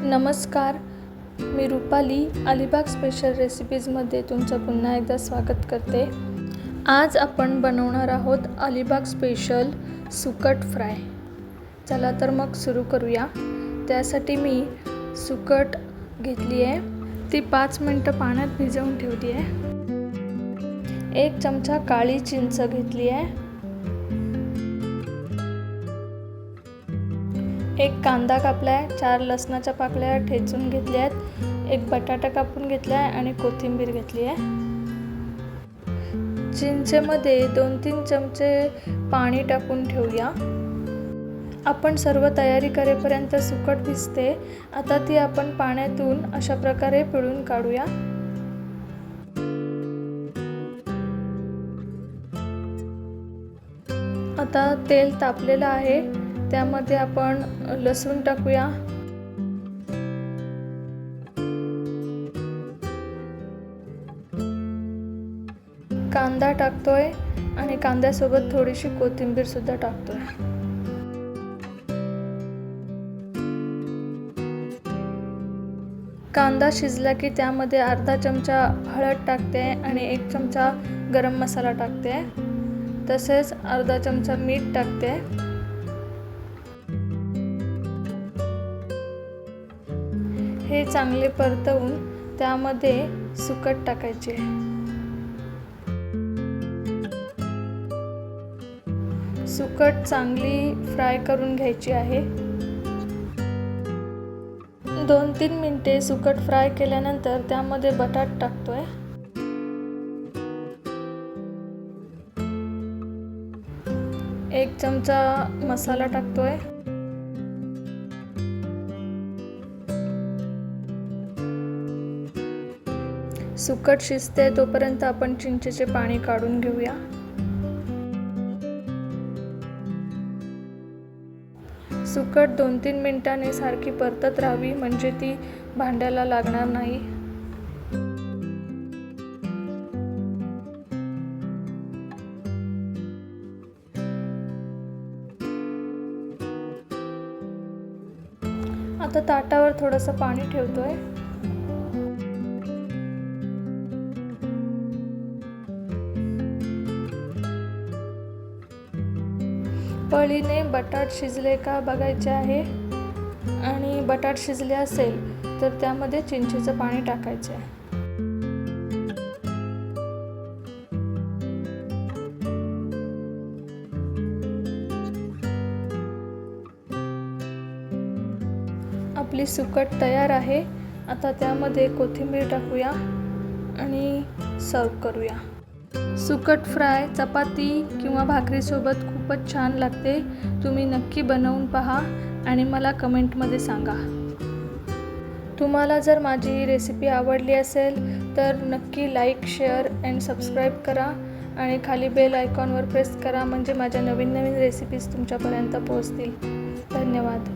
नमस्कार, मी रुपाली अलिबाग स्पेशल रेसिपीजमध्ये तुमचं पुन्हा एकदा स्वागत करते। आज आपण बनवणार आहोत अलिबाग स्पेशल सुकट फ्राय। चला तर मग सुरू करूया। त्यासाठी मी सुकट घेतली आहे, ती 5 मिनिटं पाण्यात भिजवून ठेवली आहे। 1 चमचा काळी चिंच घेतली आहे। 1 कांदा कापलाय, 4 लसणाच्या पाकळ्या ठेचून घेतल्या आहेत, 1 बटाटा कापून घेतलाय आणि कोथिंबीर घेतली आहे। चिंचेमध्ये 2-3 चमचे पाणी टाकून ठेवूया। आपण सर्व तयारी करेपर्यंत सुकट भिजते। आता ती आपण पाण्यातून अशा प्रकारे पिळून काढूया। आता तेल तापलेलं आहे, त्यामध्ये आपण लसूण टाकूया। कांदा टाकतोय आणि कांद्यासोबत थोडीशी कोथिंबीर सुद्धा टाकतोय। कांदा शिजला की त्यामध्ये अर्धा चमचा हळद टाकते आणि 1 चमचा गरम मसाला टाकते, तसेच अर्धा चमचा मीठ टाकते। हे चांगले परतवून त्यामध्ये सुकट टाकायचे। सुकट चांगली फ्राय करून घ्यायची आहे। 2-3 मिनिटे सुकट फ्राय केल्यानंतर त्यामध्ये बटाटा टाकतोय। एक चमचा मसाला टाकतोय। सुकट शिजते तोपर्यंत आपण चिंचेचे पाणी काढून घेऊया। सुकट 2-3 मिनिटांनी सारखी परतत राहावी, म्हणजे ती भांड्याला लागणार नाही। आता ताटावर थोडंसं पाणी ठेवतोय। पळीने बटाट शिजले का बघायचे आहे आणि बटाट शिजले असेल तर त्यामध्ये चिंचेचं पाणी टाकायचे आहे। आपली सुकट तयार आहे। आता त्यामध्ये कोथिंबीर टाकूया आणि सर्व करूया। सुकट फ्राय चपाती किंवा भाकरीसोबत खूपच छान लागते। तुम्ही नक्की बनवून पहा आणि मला कमेंटमध्ये सांगा। तुम्हाला जर माझी ही रेसिपी आवडली असेल तर नक्की लाईक, शेअर अँड सबस्क्राईब करा आणि खाली बेल आयकॉनवर प्रेस करा, म्हणजे माझ्या नवीन रेसिपीज तुमच्यापर्यंत पोहोचतील। धन्यवाद।